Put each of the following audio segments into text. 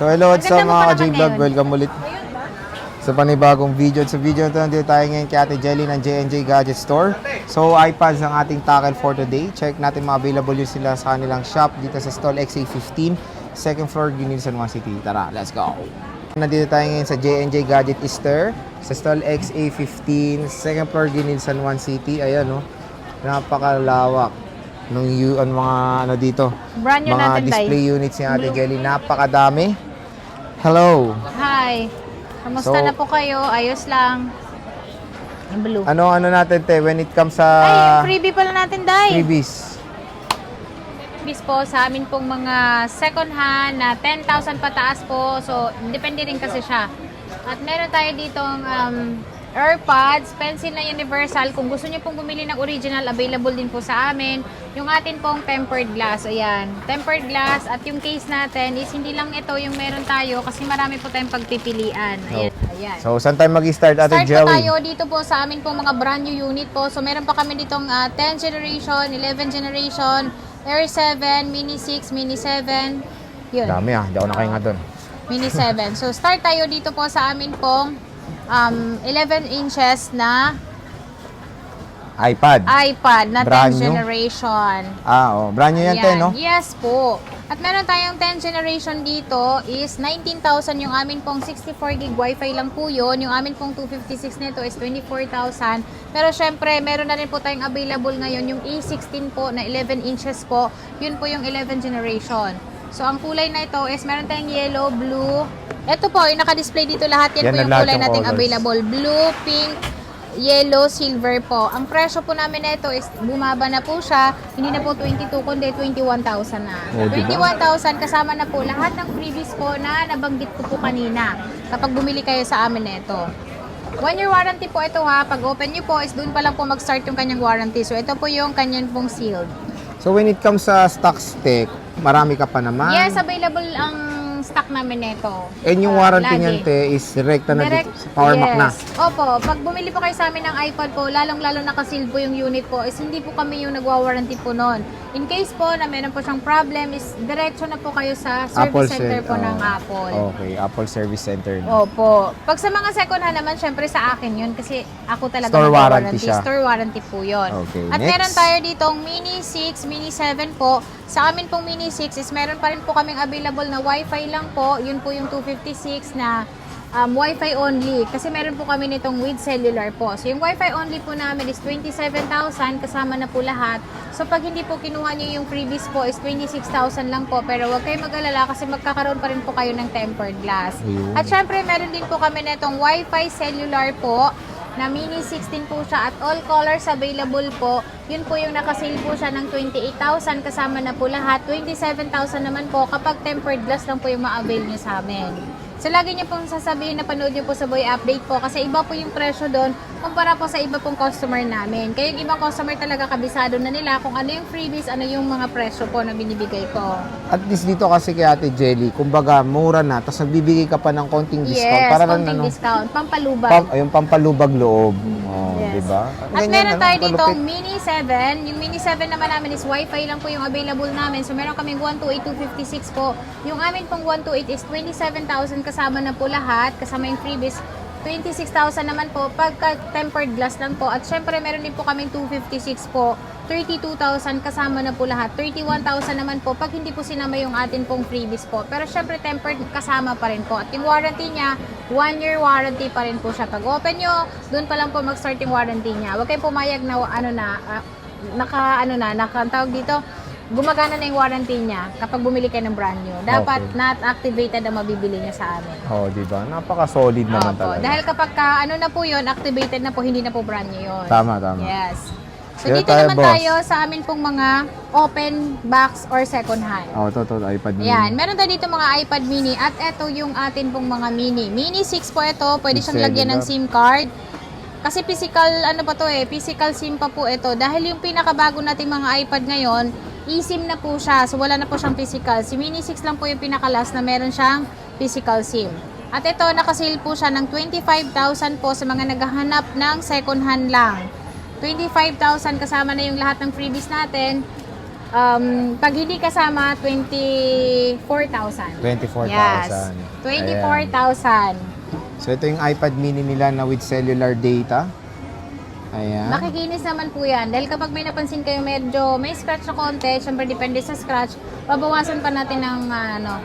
So hello Ang sa ganda mo mga pa ka-J naman Vlog, ngayon. welcome ulit sa panibagong video. Sa video na ito, nandito tayo ngayon kay Ate Jelly ng J&J Gadget Store. So iPads ang ating tackle for today. Check natin mga available yun sila sa kanilang shop dito sa stall XA15, second floor, Gunilsan, San Juan City. Tara, let's go! Nandito tayo ngayon sa J&J Gadget Store sa stall XA15, second floor, Gunilsan, San Juan City. Ayan, no? Napakalawak nung mga ano dito, Brand new mga natin, display Day. units ni Ate Jelly. Napakadami. Hello. Hi. Kamusta So, na po kayo? Ayos lang. Yung blue. Ano natin te when it comes sa Ay, yung freebie pala natin, Day. freebies? Freebies po sa amin pong mga second hand na 10,000 pataas po. So, depende rin kasi siya. At meron tayo ditong AirPods, pencil na universal. Kung gusto niyo pong bumili ng original, available din po sa amin. Yung atin pong tempered glass, ayan. Tempered glass at yung case natin is hindi lang ito yung meron tayo kasi marami po tayong pagpipilian. Ayan. Ayan. So, saan tayo mag-start, Ate Start po Jelly? tayo dito po sa amin pong mga brand new unit po. So, meron pa kami ditong 10 generation, 11 generation, Air 7, Mini 6, Mini 7. Yun. Dami hindi ako nakahinga doon. Mini 7. So, start tayo dito po sa amin pong 11 inches na iPad. iPad na Brand 10th new? generation. Brand new yan, te, no? Yes po. At meron tayong 10th generation dito is 19,000 yung amin pong 64 gig wifi lang po yun. Yung amin pong 256 nito is 24,000. Pero syempre, meron na rin po tayong available ngayon yung A16 po na 11 inches po. Yun po yung 11 generation. So, ang kulay na ito is meron tayong yellow, blue. Ito po, yung naka-display dito lahat. Yan Yan po na yung lahat kulay yung nating colors. available. Blue, pink, yellow, silver po. Ang presyo po namin na ito is bumaba na po siya. Hindi na po 22 kundi 21,000 na. Oh, diba? 21,000 kasama na po lahat ng freebies po na nabanggit ko po kanina. Kapag bumili kayo sa amin na ito. 1-year warranty po ito ha. Pag open nyo po is doon pa lang po mag-start yung kanyang warranty. So ito po yung kanyang pong sealed. So, when it comes sa stocks, te, marami ka pa naman. Yes, available ang stock namin nito. And yung warranty Lagi. niyan, te, is direkta na Direct, dito sa Power Mac na. Opo, pag bumili po kayo sa amin ng iPad po, lalong-lalo nakasealed po yung unit po, is hindi po kami yung nagwa-warranty po noon. In case po na meron po siyang problem, is diretso na po kayo sa Apple service center po ng oh. Apple. Okay, Apple Service Center. Opo. Pag sa mga second hand naman, syempre sa akin yun kasi ako talaga Store warranty nagwa-warranty. siya. Store warranty po yun. Okay, At next. meron tayo ditong Mini 6, Mini 7 po. Sa amin pong Mini 6 is meron pa rin po kaming available na Wi-Fi lang po. Yun po yung 256 na Wi-Fi only. Kasi meron po kami nitong with cellular po. So yung Wi-Fi only po namin is 27,000 kasama na po lahat. So pag hindi po kinuha niyo yung freebies po is 26,000 lang po. Pero huwag kayong mag-alala kasi magkakaroon pa rin po kayo ng tempered glass. Ayun. At syempre meron din po kami nitong Wi-Fi cellular po na Mini 16 po siya at all colors available po. Yun po yung nakasale po siya ng 28,000 kasama na po lahat. 27,000 naman po kapag tempered glass lang po yung ma-avail nyo sa amin. So, lagi niyo pong sasabihin na panood niyo po sa Boy Update po kasi iba po yung presyo doon kumpara po sa iba pong customer namin. Kaya yung ibang customer talaga kabisado na nila kung ano yung freebies, ano yung mga presyo po na binibigay ko. At least dito kasi kay Ate Jelly, kumbaga mura na, tapos nagbibigay ka pa ng konting discount. Yes, Para lang konting discount. Pampalubag. yung pampalubag loob. Oh, Yes. diba? At Ganyan, meron tayo kalupit. ditong Mini 7. Yung Mini 7 naman namin is Wi-Fi lang po yung available namin. So, meron kaming 128, 256 po. Yung amin pong 128 is 27,000 kasama na po lahat. Kasama yung freebies. 26,000 naman po pagka tempered glass lang po. At syempre, meron din po kaming 256 po. 32,000 kasama na po lahat. 31,000 naman po pag hindi po sinama yung atin pong freebies po. Pero syempre, tempered kasama pa rin po. At yung warranty niya, 1-year warranty pa rin po siya. Pag open nyo, doon pa lang po mag-start yung warranty niya. Huwag kayong pumayag na tawag dito, gumagana na yung warranty niya kapag bumili kayo ng brand new. Dapat Okay. not activated ang mabibili niya sa amin. Oh, diba? Napaka-solid naman Opo. talaga. Dahil kapag na po yun, activated na po, hindi na po brand new yun. Tama. Yes. So, Dito dito tayo, naman boss. tayo sa amin pong mga open box or second hand. Oh, ito, iPad mini. Ayan, meron tayo dito mga iPad mini at ito yung atin pong mga mini. Mini 6 po ito, pwede With siyang lagyan ng cellular. SIM card. Kasi physical, physical SIM pa po ito. Dahil yung pinakabago nating mga iPad ngayon, eSIM na po siya. So wala na po siyang physical. Si Mini 6 lang po yung pinakalas na meron siyang physical SIM. At ito, nakasale po siya ng 25,000 po sa mga naghahanap ng second hand lang. 25,000 kasama na yung lahat ng freebies natin. Pag hindi kasama, 24,000. 24,000. Yes. Ayan. 24,000. So ito yung iPad mini nila na with cellular data. Ayan. Makikinis naman po yan. Dahil kapag may napansin kayo medyo may scratch na konti, syempre depende sa scratch, babawasan pa natin ng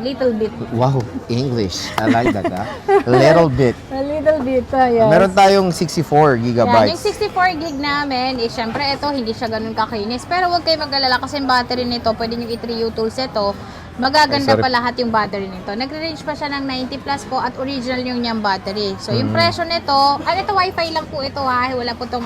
little bit. Wow, English. I like that. Little bit. A little bit, yes. Meron tayong 64 Yan, gigabytes. yung 64 gig namin, syempre ito, hindi siya ganun kakinis. Pero huwag kayo mag-alala kasi yung battery nito, pwede nyo i-3U tools ito. Magaganda sorry. pa lahat yung battery nito. Nagre-range pa siya ng 90 plus po at original yung niyang battery. So, yung presyo nito, ito Wi-Fi lang po ito ha. Wala po itong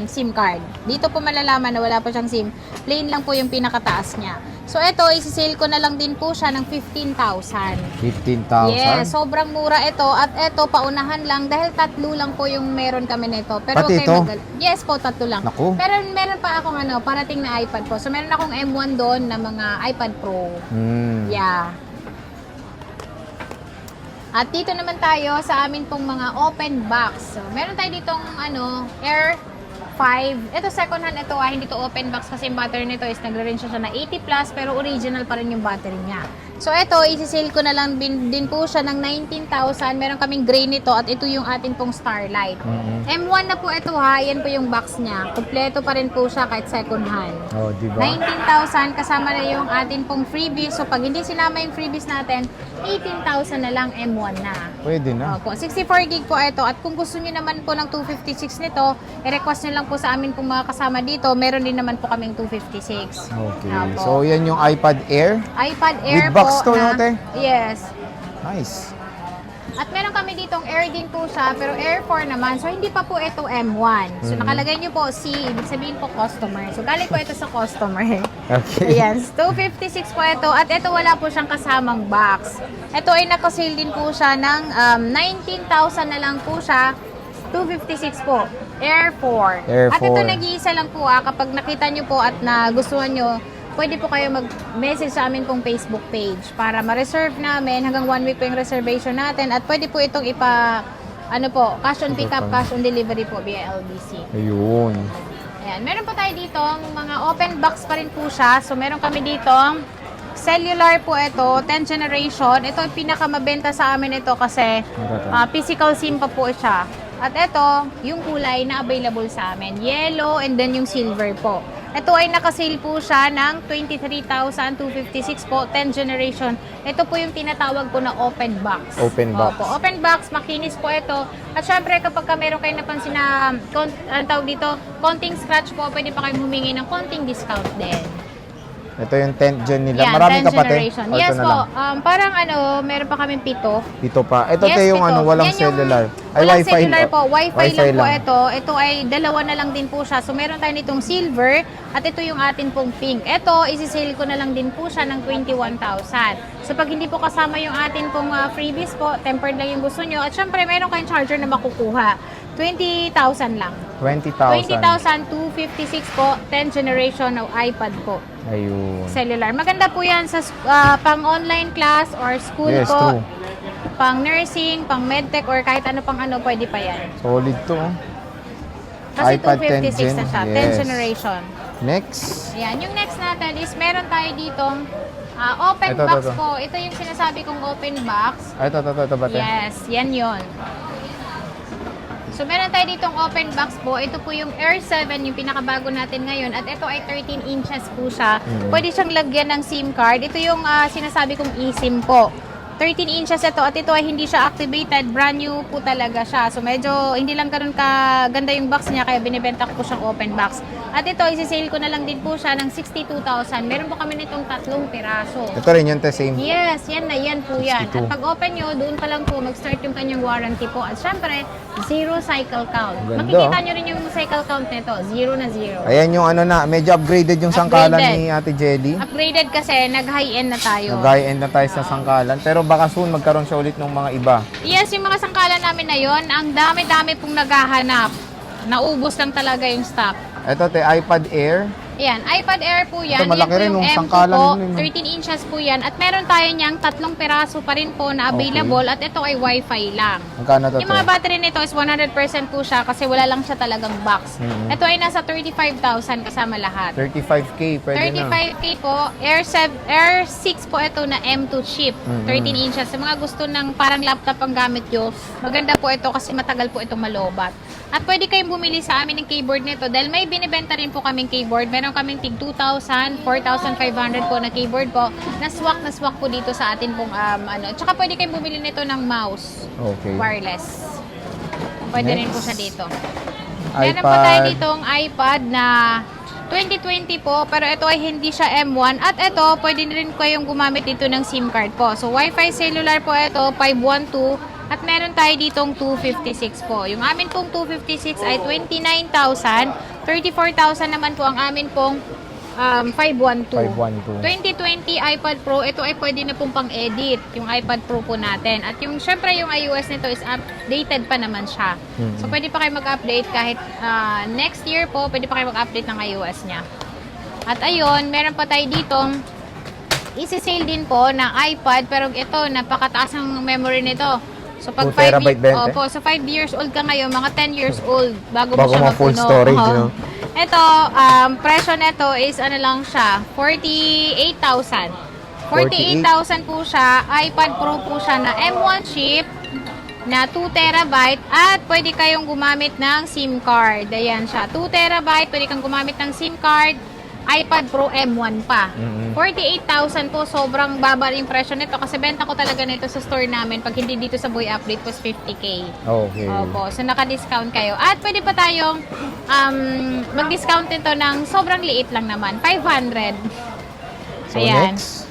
SIM card. Dito po malalaman na wala pa siyang SIM. Plain lang po yung pinakataas niya. So, ito, isi-sale ko na lang din po siya ng 15,000. 15,000? Yes, sobrang mura ito. At ito, paunahan lang dahil tatlo lang po yung meron kami nito. Pero Pati okay, ito? yes po, tatlo lang. Naku. Pero meron pa akong parating na iPad po. So, meron akong M1 doon na mga iPad Pro. Yeah. At dito naman tayo sa amin pong mga open box. So, meron tayo ditong Air 5. Ito second hand ito hindi to open box kasi yung battery nito is nagre-range siya na 80 plus pero original pa rin yung battery niya. So ito, isi-sale ko na lang din po siya ng 19,000. Meron kaming gray nito at ito yung atin pong Starlight. M1 na po ito ha. Yan po yung box niya. Kompleto pa rin po siya kahit second hand. Oh, diba? 19,000 kasama na yung atin pong freebies. So pag hindi sinama yung freebies natin, 18,000 na lang M1 na. Pwede na. Opo, 64 gig po ito. At kung gusto niyo naman po ng 256 nito, i-request niyo lang po sa amin pong mga kasama dito. Meron din naman po kaming 256. Okay. Opo. So, yan yung iPad Air. iPad Air With box po to, no, te? Yes. Nice. At meron kami ditong Air din po siya, pero Air 4 naman. So, hindi pa po ito M1. So, nakalagay niyo po C, ibig sabihin po customer. So, galing po ito sa customer. Okay. Ayan, 256 po ito. At ito wala po siyang kasamang box. Ito ay nakasale din po siya ng 19,000 na lang po siya. 256 po. Air 4. Air At ito 4. nag-iisa lang po kapag nakita nyo po at nagustuhan nyo, pwede po kayo mag-message sa amin pong Facebook page para ma-reserve namin. Hanggang 1 week po yung reservation natin. At pwede po itong cash on pickup, cash on delivery po via LBC. Ayun. Ayan. Meron po tayo dito, mga open box pa rin po siya. So, meron kami dito, cellular po ito, 10th generation. Ito yung pinakamabenta sa amin ito kasi physical SIM pa po siya. At ito, yung kulay na available sa amin. Yellow and then yung silver po. Ito ay nakasale po siya ng 23,256 po, 10th generation. Ito po yung tinatawag po na open box. Open box. Opo, open box, makinis po ito. At syempre, kapag meron kayo napansin na, konting scratch po, pwede pa kayo humingi ng konting discount din. Ito yung 10th gen nila. Yan, Marami 10th ka pa, te? generation. O, ito Yes na po, lang. parang meron pa kaming 7. Dito pa. Ito, Yes, te, yung pito. walang Yan yung cellular. Walang Wi-Fi. cellular po. Wi-Fi lang po lang. ito. Ito ay dalawa na lang din po siya. So, meron tayo nitong silver at ito yung atin pong pink. Ito, isi-sale ko na lang din po siya ng 21,000. So, pag hindi po kasama yung atin pong freebies po, tempered lang yung gusto nyo. At syempre, meron kayong charger na makukuha. 20,000 lang. 20,000. 20,256 po, 10th generation ng iPad po. Ayun. Cellular. Maganda po yan sa pang online class or school Yes, po. true. Pang nursing, pang medtech, or kahit ano pang pwede pa yan. Solid to. Kasi iPad 256 na 10th siya, gen. 10th Yes. generation. Next. Ayan, yung next natin is meron tayo ditong open Ito, box ito. po. Ito yung sinasabi kong open box. Ay, ito ba, te? Yes, yan yon. So, meron tayo ditong open box po. Ito po yung Air 7, yung pinakabago natin ngayon. At ito ay 13 inches po siya. Pwede siyang lagyan ng SIM card. Ito yung sinasabi kong eSIM po. 13 inches ito at ito ay hindi siya activated. Brand new po talaga siya. So, medyo hindi lang ganun kaganda yung box niya kaya binibenta ko po siyang open box. At ito, isi-sale ko na lang din po siya ng 62,000. Meron po kami nitong 3 piraso. Ito rin yun, te, same. Yes, yan po yan. 62. At pag open nyo, doon pa lang po mag-start yung kanyang warranty po. At syempre, 0 cycle count. Ganda, Makikita nyo rin yung cycle count nito. 0 na 0. Ayan yung medyo upgraded yung sangkalan Upgraded. ni Ate Jelly. Upgraded kasi, nag-high-end na tayo. Nag-high-end na tayo sa sangkalan. Pero baka soon magkaroon siya ulit ng mga iba. Yes, yung mga sangkalan namin na yon, ang dami-dami pong naghahanap. Naubos lang talaga yung stock. Ito, te, iPad Air. Ayan, iPad Air po yan. Ito, malaki yan po rin, yung oh, M2 sangkalan po, yun, 13 inches po yan. At meron tayo niyang 3 piraso pa rin po na available at ito ay Wi-Fi lang. Magkano to, Yung mga battery nito is 100% po siya kasi wala lang siya talagang box. Ito ay nasa 35,000 kasama lahat. 35K, pwede na. 35K po, Air 6 po ito na M2 chip, 13 inches. Sa mga gusto ng parang laptop ang gamit nyo, maganda po ito kasi matagal po itong malobat. At pwede kayong bumili sa amin ng keyboard nito dahil may binibenta rin po kaming keyboard. Meron kaming tig 2,000, 4,500 po na keyboard po. Na swak po dito sa atin pong Tsaka pwede kayong bumili nito ng mouse. Okay. Wireless. Pwede rin po siya dito. iPad. Meron po tayo ditong iPad na 2020 po, pero ito ay hindi siya M1. At ito, pwede rin kayong gumamit dito ng SIM card po. So, Wi-Fi cellular po ito, 512. At meron tayo ditong 256 po. Yung amin pong 256 ay 29,000. 34,000 naman po ang amin pong 512. 512. 2020 iPad Pro, ito ay pwede na pong pang-edit, yung iPad Pro po natin. At yung, syempre, yung iOS nito is updated pa naman siya. So, pwede pa kayo mag-update kahit next year po, pwede pa kayo mag-update ng iOS niya. At ayun, meron pa tayo ditong isi-sale din po na iPad, pero ito, napakataas ang memory nito. So, pag 2 terabyte ba yun, so 5 years old ka ngayon, mga 10 years old, bago mo siya mga full mapuno. storage, no? Ito, presyo nito is ano lang siya, 48,000. 48,000 po siya. iPad Pro po siya na M1 chip na 2 terabyte at pwede kayong gumamit ng SIM card. Ayan siya. 2 terabyte, pwede kang gumamit ng SIM card. iPad Pro M1 pa. 48,000 po, sobrang baba yung presyo nito kasi benta ko talaga nito sa store namin pag hindi dito sa Boy Update was 50K. Okay. Opo, so naka-discount kayo. At pwede pa tayong mag-discount nito ng sobrang liit lang naman, 500. So, Ayan. next.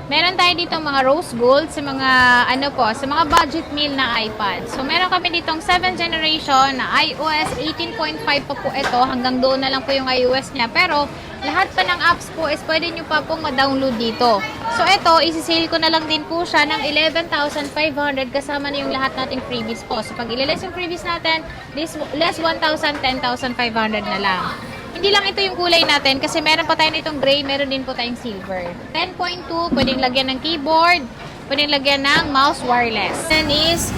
Meron tayo dito mga rose gold sa mga sa mga budget meal na iPad. So meron kami ditong 7th generation na iOS 18.5 pa po ito. Hanggang doon na lang po yung iOS niya. Pero lahat pa ng apps po is pwede nyo pa pong ma-download dito. So ito, isi-sale ko na lang din po siya ng 11,500 kasama na yung lahat nating freebies po. So pag ililess yung freebies natin, less 1,000, 10,500 na lang. Hindi lang ito yung kulay natin kasi meron pa tayo nitong gray, meron din po tayong silver. 10.2, pwedeng lagyan ng keyboard, pwedeng lagyan ng mouse wireless. Then is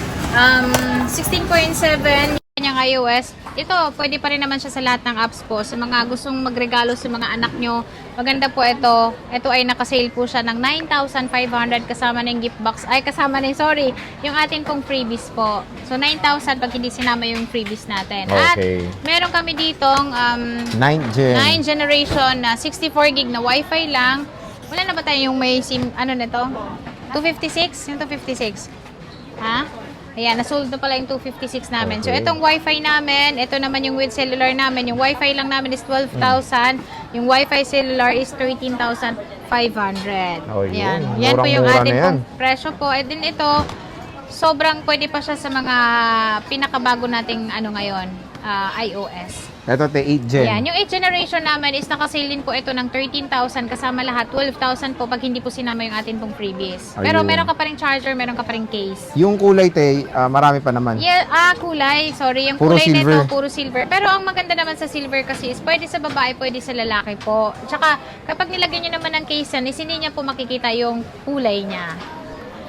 16.7 yung iOS. Ito, pwede pa rin naman siya sa lahat ng apps po. Sa mga gustong magregalo sa mga anak nyo, maganda po ito. Ito ay nakasale po siya ng 9,500 kasama na yung gift box. Ay, kasama na yung, yung atin pong freebies po. So, 9,000 pag hindi sinama yung freebies natin. Okay. At meron kami ditong 9th gen. 9 generation na 64 gig na wifi lang. Wala na ba tayo yung may SIM, ano nito? 256? Yung 256. Ha? Ayan, nasold na pala yung 256 namin. So, Okay. itong wifi namin, ito naman yung with cellular namin. Yung wifi lang namin is 12,000. Yung wifi cellular is 13,500. Oh, yun. Ayan. Yan po yung Murang-mura atin na yan. pong presyo po. And then ito, sobrang pwede pa siya sa mga pinakabago nating ngayon, iOS. Ito, 8th gen. Yan, yung 8th generation namin is nakasale din po ito ng 13,000 kasama lahat. 12,000 po pag hindi po sinama yung atin pong freebies. Pero Ayun. meron ka pa rin charger, meron ka pa rin case. Yung kulay, te, marami pa naman. Yeah, kulay. Sorry, yung Puro kulay silver. nito, puro silver. Pero ang maganda naman sa silver kasi is pwede sa babae, pwede sa lalaki po. Tsaka, kapag nilagyan nyo naman ng case yan, is hindi niya po makikita yung kulay niya.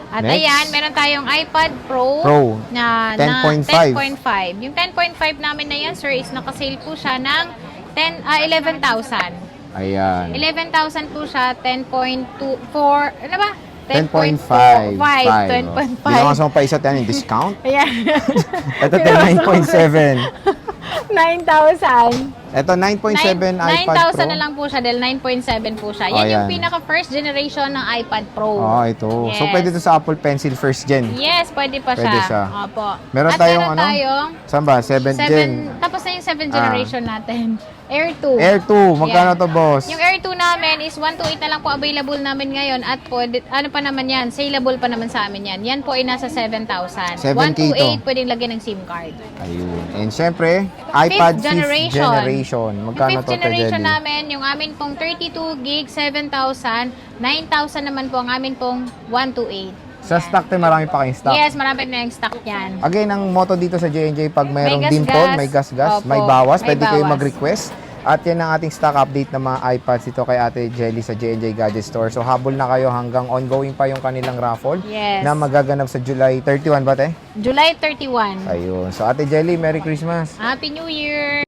At Next. ayan, meron tayong iPad Pro, na 10.5. 10.5. Yung 10.5 namin na yan, sir, is nakasale po siya ng 11,000. Ayan. 11,000 po siya, 10.24, ano ba? 10.5. 10.5. Hindi naman sa pa isa tayo yung discount. Ayan. Ito, 9.7. 9,000. Ito, 9.7 iPad Pro. 9,000 na lang po siya dahil 9.7 po siya. Yan Oh, yung yan. pinaka first generation ng iPad Pro. Ito. So, Yes. pwede ito sa Apple Pencil first gen. Yes, pwede pa Pwede siya. Opo. Meron At tayong meron tayong Saan ba? 7th gen. tapos na yung 7th generation natin. Air 2. Air 2. Magkano Yan. to, boss? Yung Air 2 namin is 128 na lang po available namin ngayon at pwede, ano pa naman yan, saleable pa naman sa amin yan. Yan po ay nasa 7,000. 7K 128 pwedeng lagyan ng SIM card. Ayun. And syempre, iPad 5th generation. Yung Magkano 5th to, generation Jelly? namin, yung amin pong 32 gig, 7,000. 9,000 naman po ang amin pong 128. Sa stock, te, marami pa kayong stock. Yes, marami na yung stock yan. Again, ang motto dito sa J&J, pag mayroong May dimple, gas-gas. may gas-gas, Opo, may bawas, may pwede kayo bawas. mag-request. At yan ang ating stock update ng mga iPads dito kay Ate Jelly sa J&J Gadget Store. So habol na kayo hanggang ongoing pa yung kanilang raffle Yes. na magaganap sa July 31 ba te? July 31. Ayun. So Ate Jelly, Merry Christmas! Happy New Year!